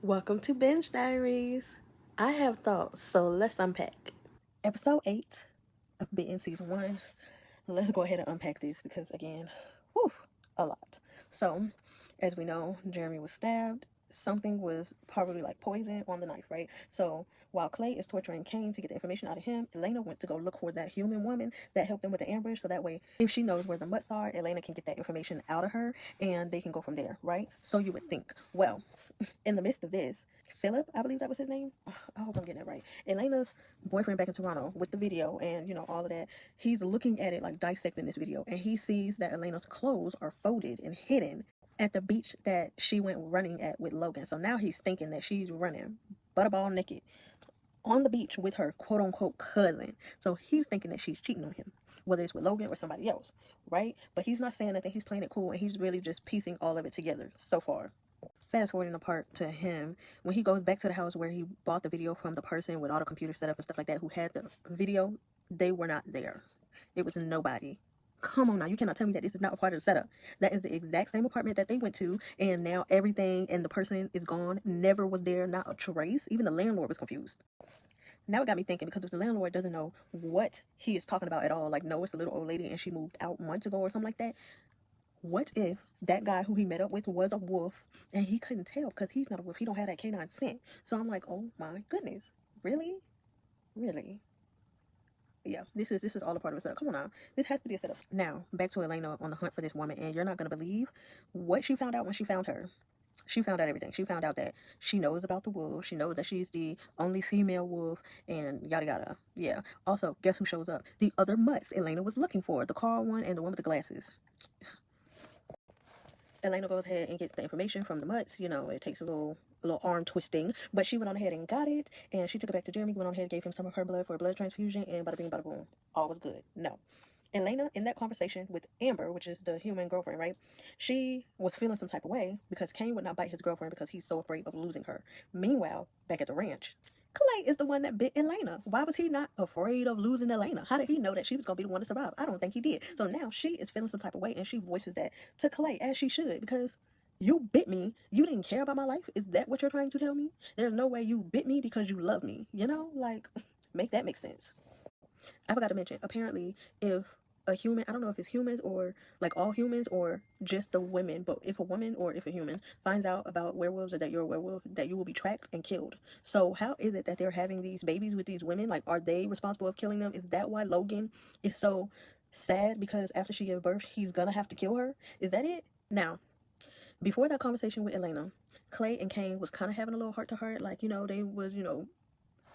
Welcome to Binge Diaries. I have thoughts, so let's unpack. Episode 8 of Bitten Season 1. Let's go ahead and unpack this because, again, whew, a lot. So, as we know, Jeremy was stabbed. Something was probably like poison on the knife, right? So, while Clay is torturing Kane to get the information out of him, Elena went to go look for that human woman that helped them with the ambush. So that way, if she knows where the mutts are, Elena can get that information out of her and they can go from there, right? So you would think. Well, in the midst of this, Philip, I believe that was his name. I hope I'm getting it right. Elena's boyfriend back in Toronto with the video and, all of that. He's looking at it, like dissecting this video, and he sees that Elena's clothes are folded and hidden at the beach that she went running at with Logan. So now he's thinking that she's running butterball naked on the beach with her quote unquote cousin. So he's thinking that she's cheating on him, whether it's with Logan or somebody else, right? But he's not saying nothing. He's playing it cool and he's really just piecing all of it together so far. Fast forwarding the part to him when he goes back to the house where he bought the video from the person with all the computer setup and stuff like that who had the video. They were not there. It was nobody. Come on now, you cannot tell me that this is not a part of the setup. That is the exact same apartment that they went to, and now everything and the person is gone. Never was there, not a trace. Even the landlord was confused. Now it got me thinking, because if the landlord doesn't know what he is talking about at all, like, no, it's the little old lady and she moved out months ago or something like that, what if that guy who he met up with was a wolf and he couldn't tell because he's not a wolf? He don't have that canine scent. So I'm like, oh my goodness, really, really? Yeah, this is all a part of a setup. Come on now, this has to be a setup. Now back to Elena on the hunt for this woman, and you're not gonna believe what she found out when she found her. She found out everything. She found out that she knows about the wolf. She knows that she's the only female wolf, and yada yada. Yeah. Also, guess who shows up? The other mutts Elena was looking for, the Carl one and the one with the glasses. Elena goes ahead and gets the information from the mutts. It takes a little arm twisting, but she went on ahead and got it, and she took it back to Jeremy, went on ahead and gave him some of her blood for a blood transfusion, and bada bing, bada boom. All was good. No. Elena, in that conversation with Amber, which is the human girlfriend, right? She was feeling some type of way because Kane would not bite his girlfriend because he's so afraid of losing her. Meanwhile, back at the ranch, Clay is the one that bit Elena. Why was he not afraid of losing Elena? How did he know that she was going to be the one to survive? I don't think he did. So now she is feeling some type of way, and she voices that to Clay, as she should, because you bit me. You didn't care about my life? Is that what you're trying to tell me? There's no way you bit me because you love me. Like, make that make sense. I forgot to mention, apparently, if a human, I don't know if it's humans or like all humans or just the women, but if a woman or if a human finds out about werewolves or that you're a werewolf, that you will be tracked and killed. So how is it that they're having these babies with these women? Like, are they responsible of killing them? Is that why Logan is so sad? Because after she gives birth, he's gonna have to kill her? Is that it? Now, before that conversation with Elena, Clay and Kane was kind of having a little heart to heart. Like, they was,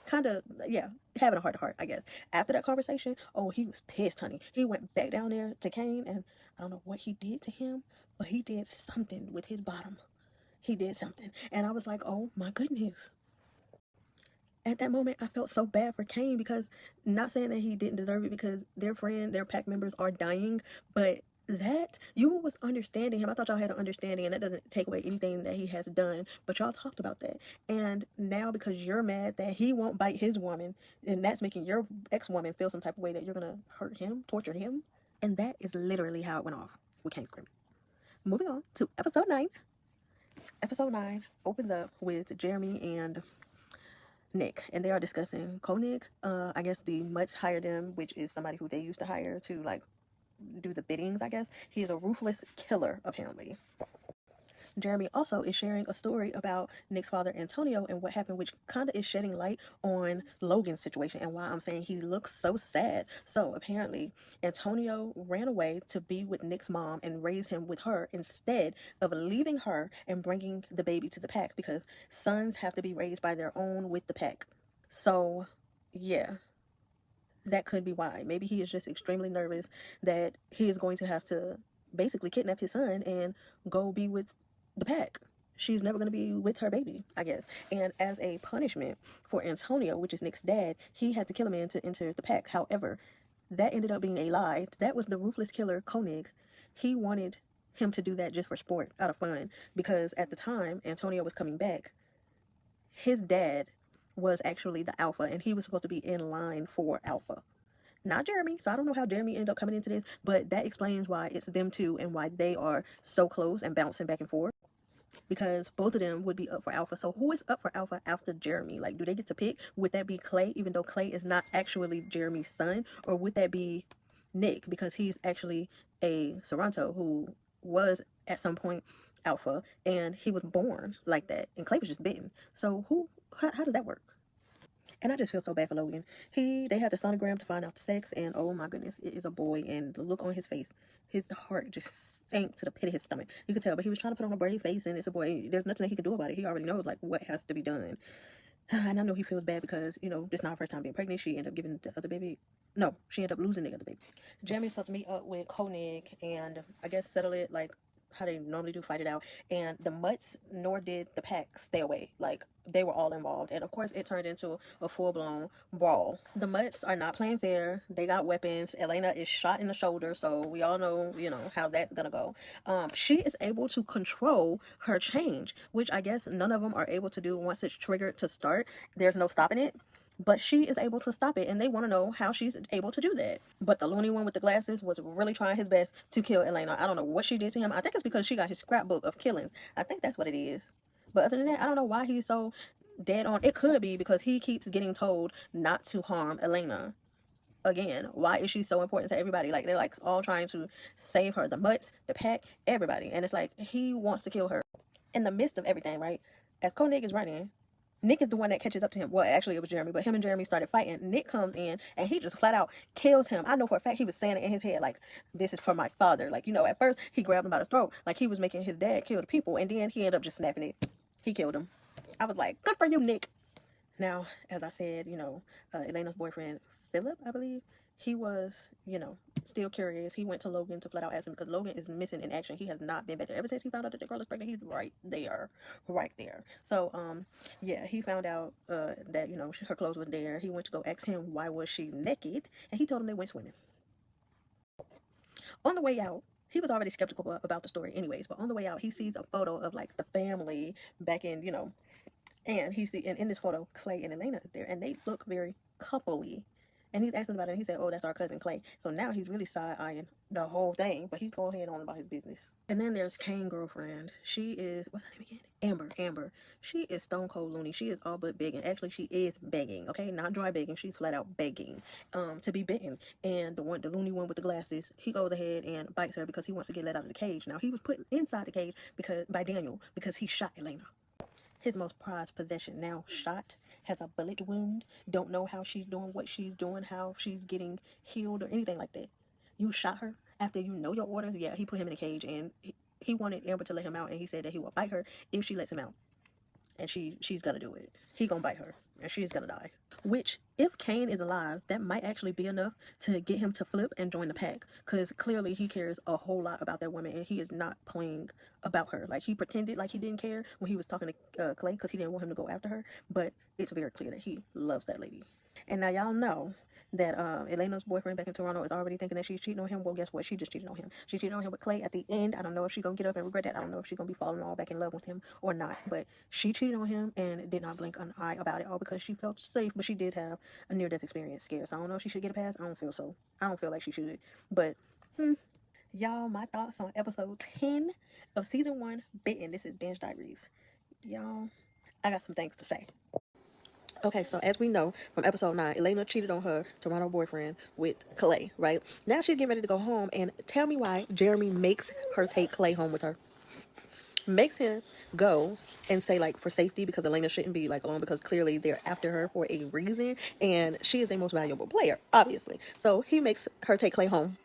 kind of, yeah, having a heart to heart, I guess. After that conversation, oh, he was pissed, honey. He went back down there to Kane, and I don't know what he did to him, but he did something with his bottom. He did something. And I was like, oh my goodness. At that moment, I felt so bad for Kane because, not saying that he didn't deserve it because their pack members are dying, but that you was understanding him. I thought y'all had an understanding, and that doesn't take away anything that he has done, but y'all talked about that. And now, because you're mad that he won't bite his woman, and that's making your ex-woman feel some type of way that you're gonna hurt him, torture him, and that is literally how it went off with Kane screaming. Moving on to episode 9. Episode 9 opens up with Jeremy and Nick, and they are discussing Koenig. I guess the Mutts hired him, which is somebody who they used to hire to like do the biddings, I guess. He is a ruthless killer, apparently. Jeremy also is sharing a story about Nick's father, Antonio, and what happened, which kind of is shedding light on Logan's situation and why I'm saying he looks so sad. So apparently, Antonio ran away to be with Nick's mom and raise him with her instead of leaving her and bringing the baby to the pack because sons have to be raised by their own with the pack. So, yeah, that could be why. Maybe he is just extremely nervous that he is going to have to basically kidnap his son and go be with the pack. She's never going to be with her baby, I guess. And as a punishment for Antonio, which is Nick's dad, he had to kill a man to enter the pack. However, that ended up being a lie. That was the ruthless killer, Koenig. He wanted him to do that just for sport, out of fun, because at the time Antonio was coming back, his dad was actually the alpha, and he was supposed to be in line for alpha, not Jeremy. So I don't know how Jeremy ended up coming into this, but that explains why it's them two and why they are so close and bouncing back and forth. because both of them would be up for alpha. So who is up for alpha after Jeremy? Like, do they get to pick? Would that be Clay, even though Clay is not actually Jeremy's son? Or would that be Nick, because he's actually a Sorrento who was at some point alpha, and he was born like that, and Clay was just bitten. So how does that work? And I just feel so bad for Logan. They had the sonogram to find out the sex, and oh my goodness, it is a boy. And the look on his face, his heart just sank to the pit of his stomach. You could tell, but he was trying to put on a brave face, and it's a boy. There's nothing that he can do about it. He already knows like what has to be done. And I know he feels bad because, this is not her first time being pregnant. She ended up giving the other baby. No, she ended up losing the other baby. Jeremy's supposed to meet up with Koenig and I guess settle it like how they normally do, fight it out. And the Mutts nor did the pack stay away. Like, they were all involved. And of course, it turned into a full blown brawl. The Mutts are not playing fair. They got weapons. Elena is shot in the shoulder. So we all know, how that's gonna go. She is able to control her change, which I guess none of them are able to do once it's triggered to start. There's no stopping it. But she is able to stop it, and they want to know how she's able to do that. But the loony one with the glasses was really trying his best to kill Elena. I don't know what she did to him. I think it's because she got his scrapbook of killings. I think that's what it is. But other than that, I don't know why he's so dead on. It could be because he keeps getting told not to harm Elena. Again, why is she so important to everybody? Like, they're like all trying to save her. The Mutts, the pack, everybody. And it's like he wants to kill her. In the midst of everything, right? As Koenig is running, Nick is the one that catches up to him. Well, actually, it was Jeremy, but him and Jeremy started fighting. Nick comes in and he just flat out kills him. I know for a fact he was saying it in his head, like, this is for my father. Like, at first he grabbed him by the throat, like he was making his dad kill the people, and then he ended up just snapping it. He killed him. I was like, good for you, Nick. Now, as I said, Elena's boyfriend, Philip, I believe, he was, still curious. He went to Logan to flat out ask him because Logan is missing in action. He has not been back there. Ever since he found out that the girl is pregnant, he's right there. Right there. So, yeah, he found out that, her clothes were there. He went to go ask him why was she naked, and he told him they went swimming. On the way out, he was already skeptical about the story anyways, but on the way out, he sees a photo of, like, the family back in, and and in this photo, Clay and Elena is there, and they look very coupley. And he's asking about it, and he said, "Oh, that's our cousin Clay." So now he's really side-eyeing the whole thing, but he's going ahead on about his business. And then there's Kane's girlfriend. She is, what's her name again? Amber. Amber. She is stone cold loony. She is all but begging. Actually, she is begging. Okay, not dry begging. She's flat out begging, to be bitten. And the loony one with the glasses, he goes ahead and bites her because he wants to get let out of the cage. Now he was put inside the cage by Daniel because he shot Elena, his most prized possession, now shot, has a bullet wound, don't know how she's doing, what she's doing, how she's getting healed, or anything like that. You shot her after you know your orders. Yeah, he put him in a cage, and he wanted Amber to let him out, and he said that he will bite her if she lets him out. And she's gonna do it. He gonna bite her, and she's gonna die. Which, if Kane is alive, that might actually be enough to get him to flip and join the pack. Because clearly he cares a whole lot about that woman, and he is not playing about her. Like, he pretended like he didn't care when he was talking to Clay because he didn't want him to go after her. But it's very clear that he loves that lady. And now y'all know that Elena's boyfriend back in Toronto is already thinking that she's cheating on him. Well, guess what? She just cheated on him. She cheated on him with Clay at the end. I don't know if she's going to get up and regret that. I don't know if she's going to be falling all back in love with him or not. But she cheated on him and did not blink an eye about it, all because she felt safe. But she did have a near-death experience scare. So I don't know if she should get a pass. I don't feel so. I don't feel like she should. But, y'all, my thoughts on episode 10 of season 1, Bitten. This is Binge Diaries. Y'all, I got some things to say. Okay, so as we know from episode 9, Elena cheated on her Toronto boyfriend with Clay, right? Now she's getting ready to go home, and tell me why Jeremy makes her take Clay home with her. Makes him go and say, like, for safety, because Elena shouldn't be, like, alone, because clearly they're after her for a reason, and she is the most valuable player, obviously. So he makes her take Clay home.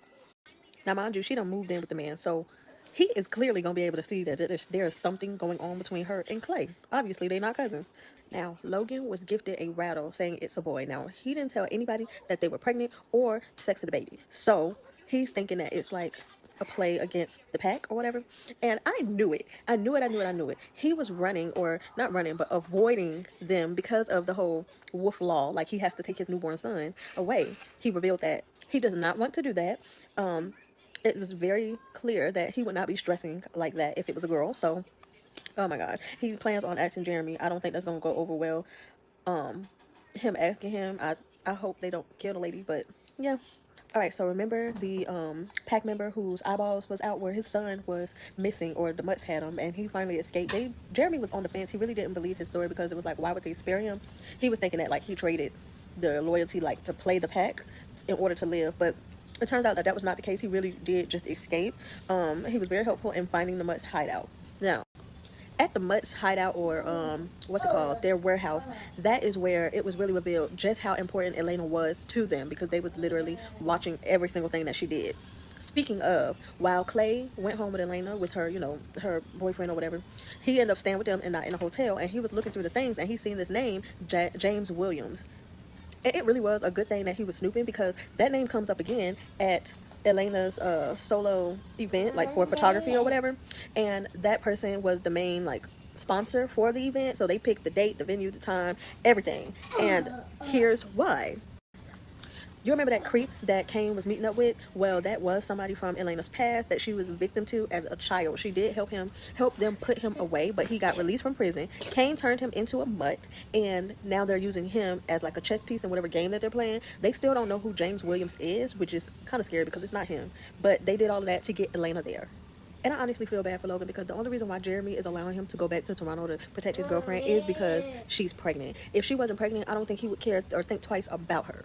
Now, mind you, she done moved in with the man, so he is clearly going to be able to see that there's something going on between her and Clay. Obviously, they're not cousins. Now, Logan was gifted a rattle saying it's a boy. Now, he didn't tell anybody that they were pregnant or sex of the baby. So, he's thinking that it's like a play against the pack or whatever. And I knew it. I knew it. He was running, or not running, but avoiding them because of the whole wolf law. Like, he has to take his newborn son away. He revealed that he does not want to do that. It was very clear that he would not be stressing like that if it was a girl. So, oh my God, he plans on asking Jeremy. I don't think that's gonna go over well. Him asking him, I hope they don't kill the lady, but yeah. All right, so remember the pack member whose eyeballs was out where his son was missing, or the mutts had him, and he finally escaped. Jeremy was on the fence. He really didn't believe his story because it was like, why would they spare him? He was thinking that like he traded the loyalty like to play the pack in order to live, but it turns out that that was not the case. He really did just escape. He was very helpful in finding the mutts hideout. Now, at the Mutt's hideout, or what's it called, their warehouse, that is where it was really revealed just how important Elena was to them, because they was literally watching every single thing that she did. Speaking of, while Clay went home with Elena, with her, her boyfriend or whatever, he ended up staying with them and not in a hotel, and he was looking through the things, and he seen this name, James Williams. And it really was a good thing that he was snooping, because that name comes up again at Elena's solo event, like for photography or whatever, and that person was the main like sponsor for the event, so they picked the date, the venue, the time, everything. And here's why. You remember that creep that Kane was meeting up with? Well, that was somebody from Elena's past that she was a victim to as a child. She did help them put him away, but he got released from prison. Kane turned him into a mutt, and now they're using him as like a chess piece in whatever game that they're playing. They still don't know who James Williams is, which is kind of scary because it's not him. But they did all of that to get Elena there. And I honestly feel bad for Logan, because the only reason why Jeremy is allowing him to go back to Toronto to protect his girlfriend is because she's pregnant. If she wasn't pregnant, I don't think he would care or think twice about her.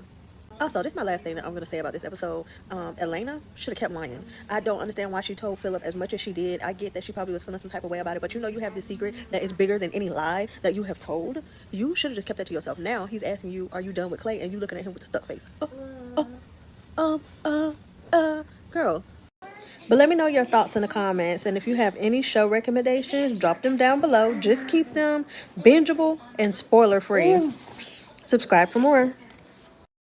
Also, this is my last thing that I'm going to say about this episode. Elena should have kept lying. I don't understand why she told Philip as much as she did. I get that she probably was feeling some type of way about it, but you have this secret that is bigger than any lie that you have told. You should have just kept that to yourself. Now he's asking you, are you done with Clay? And you looking at him with a stuck face. Girl. But let me know your thoughts in the comments, and if you have any show recommendations, drop them down below. Just keep them bingeable and spoiler free. Subscribe for more.